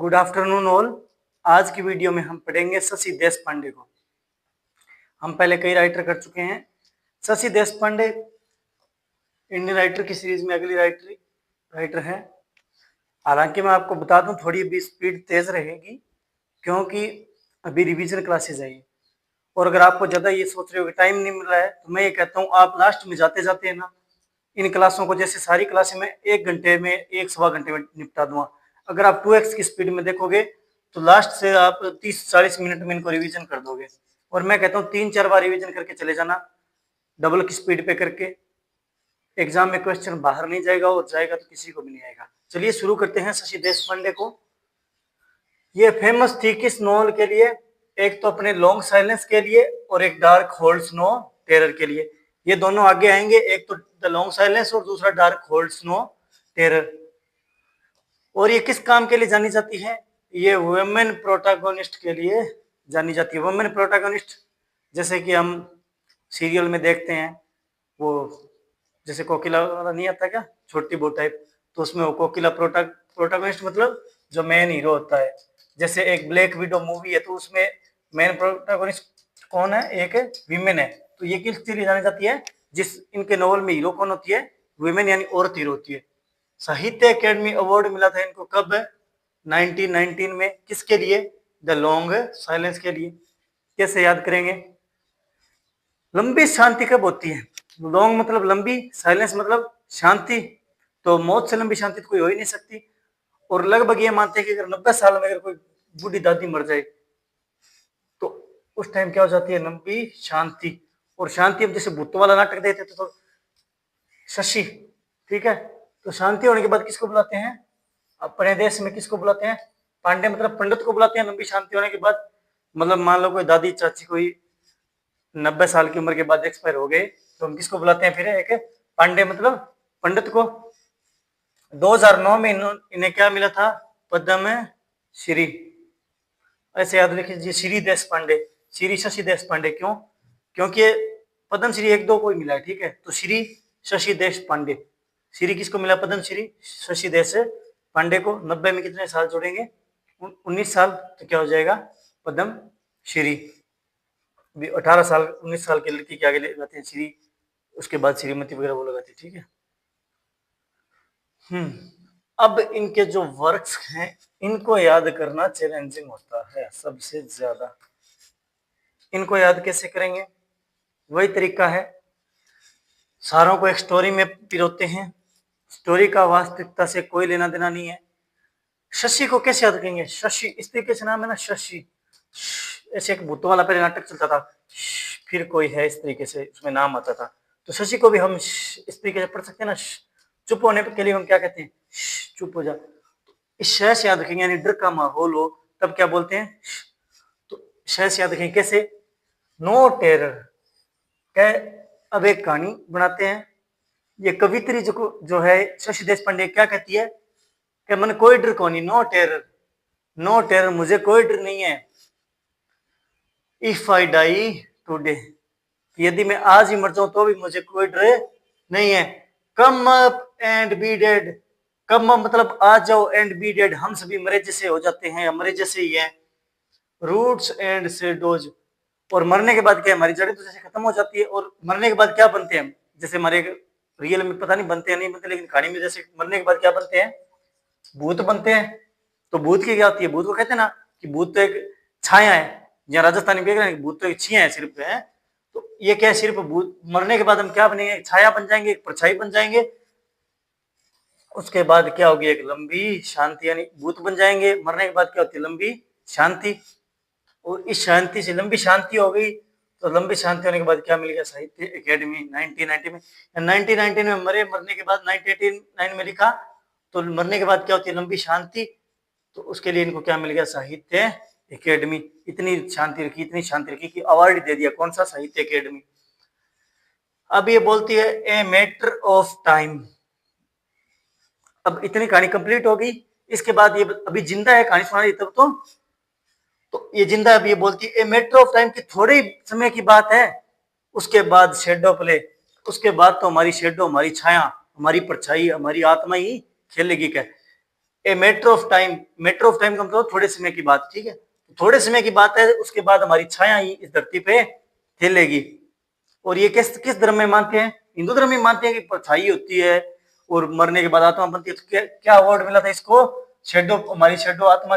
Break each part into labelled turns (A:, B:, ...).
A: Good afternoon all. आज की video में हम पढ़ेंगे शशि देशपांडे को। हम पहले कई राइटर कर चुके हैं। शशि देशपांडे इंडियन राइटर की सीरीज में अगली राइटर है। हालांकि मैं आपको बता दूं, थोड़ी अभी स्पीड तेज रहेगी क्योंकि अभी रिवीजन क्लासेज आई। और अगर आपको ज़्यादा ये सोच रहे हो कि टाइम नहीं मिल रहा है, तो मैं ये कहता हूँ आप लास्ट में जाते जाते हैं ना, इन क्लासों को, जैसे सारी क्लासें मैं 1 घंटे में, 1 सवा घंटे में निपटा दूंगा। अगर आप 2x की स्पीड में देखोगे तो लास्ट से आप 30-40 मिनट में इनको रिवीजन कर दोगे। और मैं कहता हूँ 3-4 बार रिवीजन करके चले जाना, डबल की स्पीड पे करके। एग्जाम में क्वेश्चन बाहर नहीं जाएगा, और जाएगा तो किसी को भी नहीं आएगा। चलिए शुरू करते हैं शशि देशपांडे को। ये फेमस थी किस नॉवल के लिए? एक तो अपने लॉन्ग साइलेंस के लिए और एक डार्क होल्ड्स नो टेरर के लिए। ये दोनों आगे आएंगे, एक तो द लॉन्ग साइलेंस और दूसरा डार्क होल्ड्स नो टेरर। और ये किस काम के लिए जानी जाती है? ये वुमेन प्रोटैगनिस्ट के लिए जानी जाती है। वुमेन प्रोटैगनिस्ट जैसे कि हम सीरियल में देखते हैं, वो जैसे कोकिला वाला नहीं आता क्या, छोटी बहू टाइप, तो उसमें वो कोकिला प्रोटैगनिस्ट मतलब जो मेन हीरो होता है। जैसे एक ब्लैक विडो मूवी है, तो उसमें मेन प्रोटैगनिस्ट कौन है? एक वीमेन है। तो ये किस लिए जानी जाती है? जिस इनके नॉवल में हीरो कौन होती है? वीमेन, यानी औरत हीरो होती है। साहित्य अकेडमी अवार्ड मिला था इनको कब? 1919 में। किसके लिए? द लॉन्ग साइलेंस के लिए। कैसे याद करेंगे? लंबी शांति कब होती है? लॉन्ग मतलब लंबी, साइलेंस मतलब शांति। तो मौत से लंबी शांति तो कोई हो ही नहीं सकती। और लगभग ये मानते हैं कि अगर 90 साल में अगर कोई बूढ़ी दादी मर जाए तो उस टाइम क्या हो जाती है? लंबी शांति। और शांति, अब जैसे भूतों वाला नाटक देते थे तो शशि, ठीक है, तो शांति होने के बाद किसको बुलाते हैं? अपने देश में किसको बुलाते हैं? पांडे, मतलब पंडित को बुलाते हैं। लंबी शांति होने के बाद, मतलब मान लो कोई दादी चाची कोई 90 साल की उम्र के बाद एक्सपायर हो गए, तो हम किसको बुलाते हैं फिर? एक पांडे, मतलब पंडित को। 2009 में इन्हें क्या मिला था? पद्म श्री। ऐसे याद रखिए, श्री देश पांडे, श्री शशि देश पांडे। क्यों? क्योंकि पद्म श्री 1-2 को ही मिला है, ठीक है। तो श्री शशि देश पांडे, श्री किसको मिला? पद्म श्री शशि देश पांडे को। 90 में कितने साल जोड़ेंगे? 19 साल। तो क्या हो जाएगा? पद्म श्री। 18 साल 19 साल की लड़की के आगे लगाते हैं श्री, उसके बाद श्रीमती वगैरह वो लगाते हैं, ठीक है। अब इनके जो वर्क्स हैं, इनको याद करना चैलेंजिंग होता है सबसे ज्यादा। इनको याद कैसे करेंगे? वही तरीका है, सारों को एक स्टोरी में पिरोते हैं। स्टोरी का वास्तविकता से कोई लेना देना नहीं है। शशि को कैसे याद करेंगे? शशि इस तरीके से नाम है ना, शशि। ऐसे एक भूतों वाला पहले नाटक चलता था, फिर कोई है, इस तरीके से उसमें नाम आता था। तो शशि को भी हम इस तरीके से पढ़ सकते हैं ना। चुप होने के लिए हम क्या कहते हैं? चुप हो जा। इस शह से याद रखेंगे, यानी डर का माहौल हो तब क्या बोलते हैं? तो शह से याद रखेंगे कैसे? No terror. क्या? अब एक कहानी बनाते हैं। ये कवित्री जो है शशि देशपांडे, क्या कहती है कि मन कोई डर को नहीं, नो टेरर, नो टेरर, मुझे कोई डर नहीं है। इफ आई डाई टूडे, यदि मैं आज ही मर जाऊं तो भी मुझे कोई डर नहीं है। Come up and B dead, come up मतलब आ जाओ, एंड बी डेड, हम सभी मरे जैसे हो जाते हैं, या मरे जैसे ही है। रूट्स एंड शेडोज, और मरने के बाद क्या? हमारी जड़ें तो जैसे खत्म हो जाती है, और मरने के बाद क्या बनते हैं? जैसे हमारे रियल में पता नहीं बनते हैं नहीं बनते, लेकिन कहानी में जैसे मरने के बाद क्या बनते हैं? भूत बनते हैं। तो भूत की क्या होती है? भूत को कहते हैं ना कि भूत तो एक छाया है, या राजस्थानी में कहते हैं भूत तो एक छिया है सिर्फ है। तो ये क्या है? सिर्फ भूत। मरने के बाद हम क्या बनेंगे? छाया बन जाएंगे, एक परछाई बन जाएंगे। उसके बाद क्या होगी? एक लंबी शांति, यानी भूत बन जाएंगे। मरने के बाद क्या होती है? लंबी शांति। और इस शांति से लंबी शांति हो गई, तो लंबी शांति होने के बाद क्या मिल गया? साहित्य अकेडमी 1990 में। 1919 में मरे, मरने के बाद 1989 में लिखा। तो मरने के बाद क्या होती है? लंबी शांति। तो उसके लिए इनको क्या मिल गया? साहित्य अकेडमी। इतनी शांति रखी, इतनी शांति रखी कि अवार्ड दे दिया। कौन सा? साहित्य अकेडमी। अब ये बोलती है ए मैटर ऑफ टाइम। अब इतनी कहानी कंप्लीट हो गई। इसके बाद ये अभी जिंदा है, कहानी सुना रही तब तो ये जिंदा है। ये बोलती है ए मैटर ऑफ टाइम की थोड़े समय की बात है। उसके बाद शेडो प्ले, उसके बाद तो हमारी शेडो, हमारी छाया, हमारी परछाई, हमारी आत्मा ही खेलेगी। क्या? A matter of time, matter of time का मतलब थोड़े समय की बात, ठीक है, थोड़े समय की बात है, उसके बाद हमारी छाया ही इस धरती पे फैलेगी। और ये किस किस धर्म में मानते हैं? हिंदू धर्म में मानते हैं कि परछाई होती है और मरने के बाद आत्मा बनती है। तो क्या अवार्ड मिला था इसको? शेडो, हमारी शेडो आत्मा,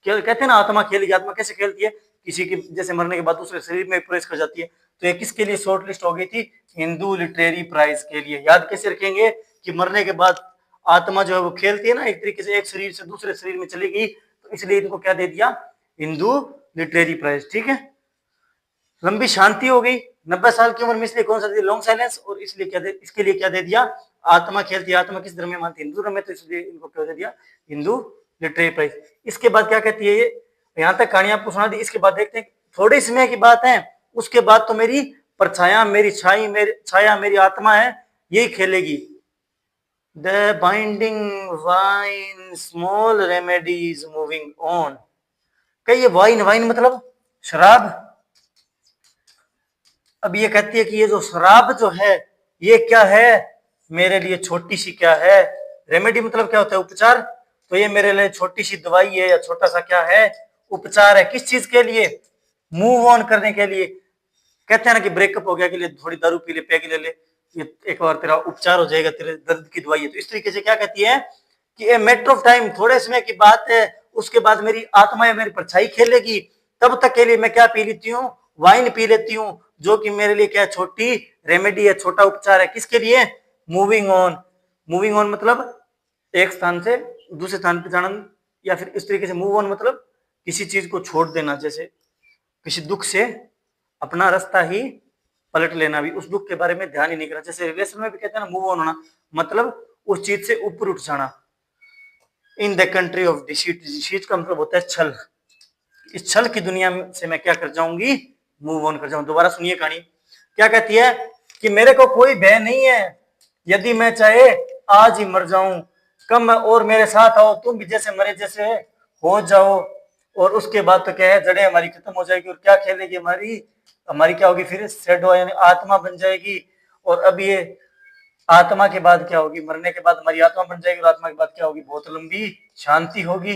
A: कहते हैं ना आत्मा खेलेगी। आत्मा कैसे खेलती है? किसी की जैसे मरने के बाद दूसरे शरीर में प्रवेश कर जाती है। तो ये किसके लिए शॉर्ट लिस्ट हो गई थी? हिंदू लिटरेरी प्राइज के लिए। याद कैसे रखेंगे कि मरने के बाद आत्मा जो है वो खेलती है ना, एक तरीके से एक शरीर से दूसरे शरीर में चली गई, तो इसलिए इनको क्या दे दिया? हिंदू लिटरेरी प्राइज, ठीक है। लंबी शांति हो गई 90 साल की उम्र में, इसलिए कौन सा दे? Long silence. और इसलिए क्या दे, इसके लिए क्या दे दिया? आत्मा खेलती है। आत्मा किस धर्म में मानती है? हिंदू धर्म में, तो इसलिए इनको क्या दे दिया? Hindu literary prize. इसके बाद क्या कहती है ये? यहाँ तक कहानी आपको सुना दी। इसके बाद देखते हैं, थोड़े समय की बात है, उसके बाद तो मेरी परछाया, मेरी छाई, मेरी छाया, मेरी आत्मा है, यही खेलेगी। The binding wine small remedies moving on. कहिए वाइन, वाइन मतलब शराब। अब ये कहती है कि ये जो शराब जो है ये क्या है? मेरे लिए छोटी सी क्या है? रेमेडी मतलब क्या होता है? उपचार। तो ये मेरे लिए छोटी सी दवाई है, या छोटा सा क्या है? उपचार है। किस चीज के लिए? मूव ऑन करने के लिए। कहते हैं ना कि ब्रेकअप हो गया के लिए थोड़ी दारू पी ले, पैग ले ले, ये एक बार तेरा उपचार हो जाएगा, तेरे दर्द की दवाई है। तो इस तरीके से क्या कहती है कि ए मैटर ऑफ टाइम, थोड़े समय की बात है, उसके बाद मेरी आत्मा या मेरी परछाई खेलेगी। तब तक के लिए मैं क्या पी लेती हूँ? वाइन पी लेती हूँ, जो कि मेरे लिए क्या? छोटी रेमेडी है, छोटा उपचार है। किसके लिए? Moving on. मूविंग ऑन मतलब एक स्थान से दूसरे स्थान पर जाना, या फिर इस तरीके से मूव ऑन मतलब किसी चीज को छोड़ देना, जैसे किसी दुख से अपना रास्ता ही पलट लेना, भी उस दुख के बारे में ध्यान ही नहीं करना। जैसे रिलेशन में भी कहते हैं ना मूव ऑन होना, मतलब उस चीज से ऊपर उठ जाना। In the country of deceit, deceit का मतलब होता है छल। इस छल की दुनिया से मैं क्या कर जाऊंगी? मूव ऑन कर जाऊं। दोबारा सुनिए कहानी क्या कहती है कि मेरे को कोई भय नहीं है, यदि मैं चाहे आज ही मर जाऊं, कम और मेरे साथ आओ, तुम भी जैसे मरे जैसे हो जाओ। और उसके बाद तो क्या है? जड़ें हमारी खत्म हो जाएगी, और क्या खेलेगी हमारी? हमारी क्या होगी फिर? शेडो यानी आत्मा बन जाएगी। और अब ये आत्मा के बाद क्या होगी? मरने के बाद हमारी आत्मा बन जाएगी, और आत्मा के बाद क्या होगी? बहुत लंबी शांति होगी।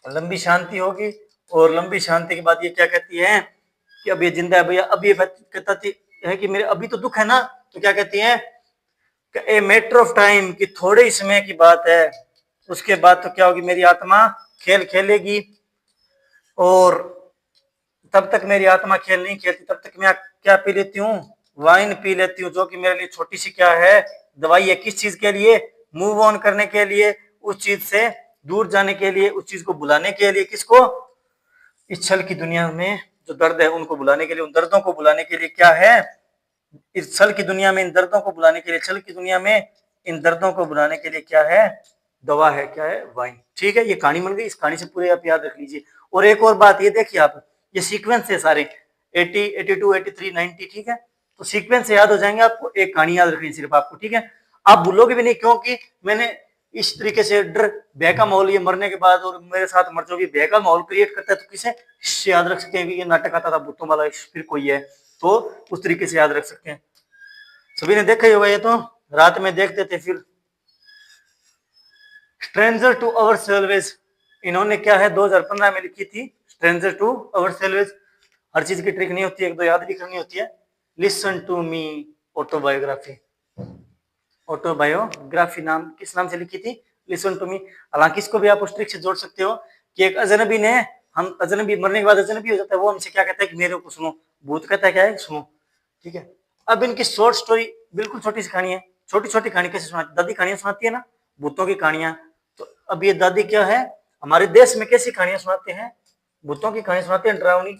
A: लंबी शांति होगी, और लंबी शांति के बाद ये क्या कहती है कि अब ये जिंदा है भैया। अब ये कहती है कि मेरे अभी तो दुख है ना, तो क्या कहती है? ए मैटर ऑफ टाइम, कि थोड़े ही समय की बात है, उसके बाद तो क्या होगी? मेरी आत्मा खेल खेलेगी। और तब तक मेरी आत्मा खेल नहीं खेलती, तब तक मैं क्या पी लेती हूँ? वाइन पी लेती हूँ, जो कि मेरे लिए छोटी सी क्या है? दवाई है। किस चीज के लिए? मूव ऑन करने के लिए, उस चीज से दूर जाने के लिए, उस चीज को बुलाने के लिए। किसको? इस छल की दुनिया में जो दर्द है उनको बुलाने के लिए, उन दर्दों को बुलाने के लिए क्या है? इस छल की दुनिया में इन दर्दों को बुलाने के लिए, छल की दुनिया में इन दर्दों को बुलाने के लिए क्या है? दवा है। क्या है? वाइन। ठीक है, ये कहानी बन गई। इस कहानी से पूरे आप याद रख लीजिए। और एक और बात ये देखिए आप, ये सीक्वेंस है सारे 80, 82, 83, 90, ठीक है। तो सीक्वेंस से याद हो जाएंगे आपको, एक कहानी याद रखनी सिर्फ आपको, ठीक है। आप भूलोगे भी नहीं, क्योंकि मैंने इस तरीके से डर, भय का माहौल, ये मरने के बाद और मेरे साथ मर जाओगे, भय का माहौल क्रिएट करता है। तो किसे इससे याद रख सकते हैं कि ये नाटक आता था भूतों वाला, फिर कोई है, तो उस तरीके से याद रख सकते हैं। सभी ने देखा ही होगा, ये तो रात में देखते थे। फिर स्ट्रेंजर टू अवर सेल्वेज, इन्होंने क्या है 2015 में लिखी थी, स्ट्रेंजर टू अवर सेल्वेज। हर चीज की ट्रिक नहीं होती है, एक दो याद भी करनी होती है। Listen to me autobiography, autobiography नाम किस नाम से लिखी थी? Listen to me. हालांकि इसको भी आप उस ट्रिक से जोड़ सकते हो कि एक अजनबी ने, हम अजनबी मरने के बाद अजनबी हो जाता है, वो हमसे क्या कहता है कि मेरे को सुनो। भूत कहता है क्या है? सुनो, ठीक है। अब इनकी शॉर्ट स्टोरी, बिल्कुल छोटी सी कहानी है। छोटी छोटी कहानी कैसे सुनाती? दादी कहानियां सुनाती है ना, भूतों की कहानियां। तो अब ये दादी क्या है, हमारे देश में कैसी कहानियां सुनाते हैं? भूतों की कहानी सुनाते हैं, डरावनी।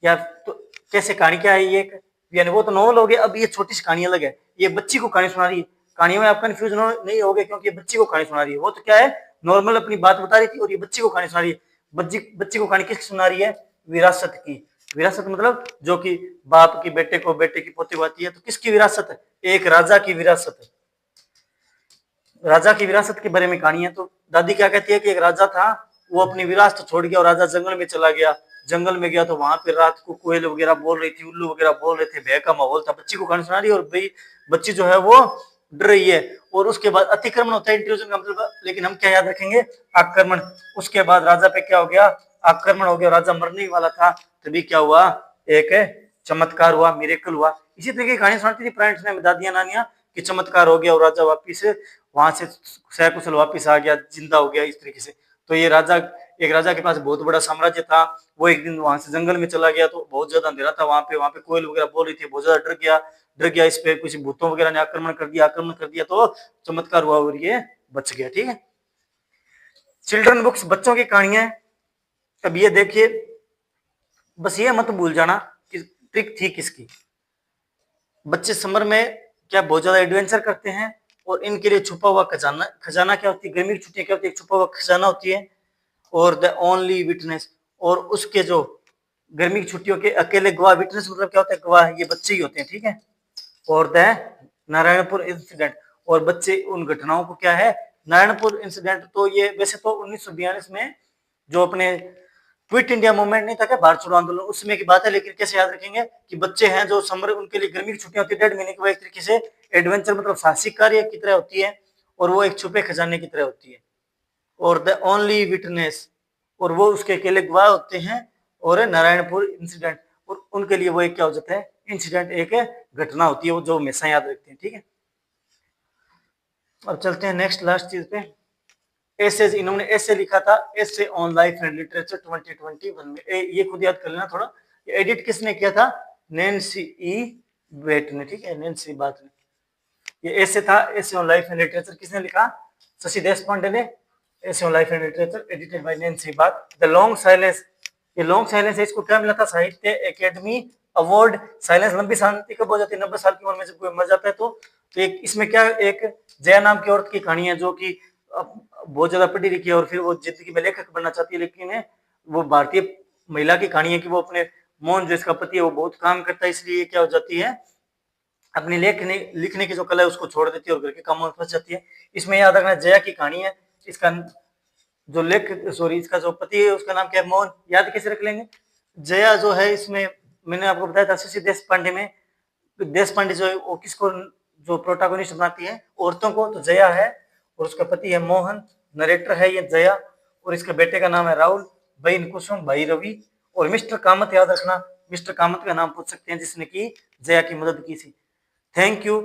A: या तो कैसे कहानी क्या है ये, यानी वो तो नॉवल हो गया। अब ये छोटी सी कहानी अलग है, ये बच्ची को कहानी सुना रही है। कहानियों में आप कंफ्यूज नहीं होगे, क्योंकि ये बच्ची को कहानी सुना रही है। वो तो क्या है, नॉर्मल अपनी बात बता रही थी, और ये बच्ची को कहानी सुना रही है। बच्ची को कहानी किसकी सुना रही है? विरासत की। विरासत मतलब जो कि बाप की बेटे को, बेटे की पोते को आती है। तो किसकी विरासत है? एक राजा की विरासत है। राजा की विरासत के बारे में कहानी है। तो दादी क्या कहती है कि एक राजा था, वो अपनी विरासत छोड़ गया और राजा जंगल में चला गया। जंगल में गया तो वहां पे रात को कोयल वगैरह बोल रही थी, उल्लू वगैरह बोल रहे थे, भय का माहौल था। बच्ची को कहानी सुना रही है, और भाई बच्ची जो है वो डर रही है। और उसके बाद अतिक्रमण होता है इंट्रूजन का मतलब, लेकिन हम क्या याद रखेंगे, आक्रमण। उसके बाद राजा पे क्या हो गया, आक्रमण हो गया, राजा मरने ही वाला था, तभी क्या हुआ, एक चमत्कार हुआ, मिरेकल हुआ। इसी तरीके की कहानी सुनाती थी पुराने समय में दादियां नानियां कि चमत्कार हो गया और राजा वापिस वहां से सकुशल वापिस आ गया, जिंदा हो गया, इस तरीके से। तो ये राजा, एक राजा के पास बहुत बड़ा साम्राज्य था, वो एक दिन वहां से जंगल में चला गया, तो बहुत ज्यादा अंधेरा था वहां पे कोयल वगैरह बोल रही थी, बहुत ज्यादा डर गया, इस पे कुछ भूतों वगैरह ने आक्रमण कर दिया, तो चमत्कार हुआ और ये बच गया। ठीक है, चिल्ड्रन बुक्स, बच्चों की कहानियां। अब ये देखिए, बस ये मत भूल जाना कि ट्रिक थी किसकी। बच्चे समर में क्या बहुत ज्यादा एडवेंचर करते हैं, और इनके लिए छुपा हुआ खजाना, खजाना क्या होती है, गर्मी की छुट्टियां क्या होती है, एक छुपा हुआ खजाना होती है, और द ओनली विटनेस, और उसके जो गर्मी की छुट्टियों के अकेले गवाह, विटनेस मतलब क्या होता है, गवाह, ये बच्चे ही होते हैं। ठीक है, और द नारायणपुर इंसिडेंट, और बच्चे उन घटनाओं को क्या है, नारायणपुर इंसिडेंट, तो ये वैसे तो 1942 में जो अपने क्विट इंडिया मूवमेंट नहीं था क्या, भारत छोड़ो आंदोलन, उसमें की बात है, लेकिन कैसे याद रखेंगे कि बच्चे हैं जो समर, उनके लिए गर्मी की छुट्टियां होती है 1.5 महीने की, वो एक तरीके से एडवेंचर मतलब साहसिक कार्य की तरह होती है, और वो एक छुपे खजाने की तरह होती है। और द ओनली विटनेस, और वो उसके अकेले गवाह होते हैं, और नारायणपुर इंसिडेंट, और उनके लिए वो एक क्या हो जाता है, इंसिडेंट, एक घटना होती है, वो जो हमेशा याद रखते हैं। ठीक है, अब चलते हैं नेक्स्ट लास्ट चीज पे। ऐसे इन्होंने ऐसे लिखा था, ऐसे ऑन लाइफ एंड लिटरेचर 2021 में, ये खुद याद कर लेना थोड़ा। ये एडिट किसने किया था, नैन्सी ई वेट ने। ठीक है, नैन्सी बात ने। ये ऐसे था, ऐसे ऑन लाइफ एंड लिटरेचर, किसने लिखा, शशि देशपांडे ने। ऐसे on life and literature edited by Nancy बात। द लॉन्ग साइलेंस, ये लॉन्ग साइलेंस है, इसको क्या मिला था, साहित्य अकेडमी अवार्ड। साइलेंस, लंबी शांति कब हो जाती है, 90 साल की उम्र में जब कोई मर जाता है, तो एक इसमें क्या, एक जया नाम की औरत की कहानी है, जो कि बहुत ज्यादा पढ़ी लिखी है, और फिर वो जिंदगी में लेखक बनना चाहती है, लेकिन वो भारतीय महिला की कहानी है कि वो अपने मोहन, जो इसका पति है, वो बहुत काम करता है, इसलिए क्या हो जाती है, अपनी लिखने की जो कला है उसको छोड़ देती है और घर के कामों में फंस जाती है। इसमें याद रखना, जया की कहानी है, इसका जो इसका जो पति है उसका नाम क्या है, मोहन। याद कैसे रख लेंगे, जया जो है, इसमें मैंने आपको बताया था शशि देशपांडे में, देशपांडे जो है वो किसको, जो प्रोटागोनिस्ट बनाती है औरतों को, तो जया है, और उसका पति है मोहन, नरेटर है ये जया, और इसके बेटे का नाम है राहुल, बहन कुसुम, भाई रवि, और मिस्टर कामत याद रखना, मिस्टर कामत का नाम पूछ सकते हैं, जिसने की जया की मदद की थी। Thank you.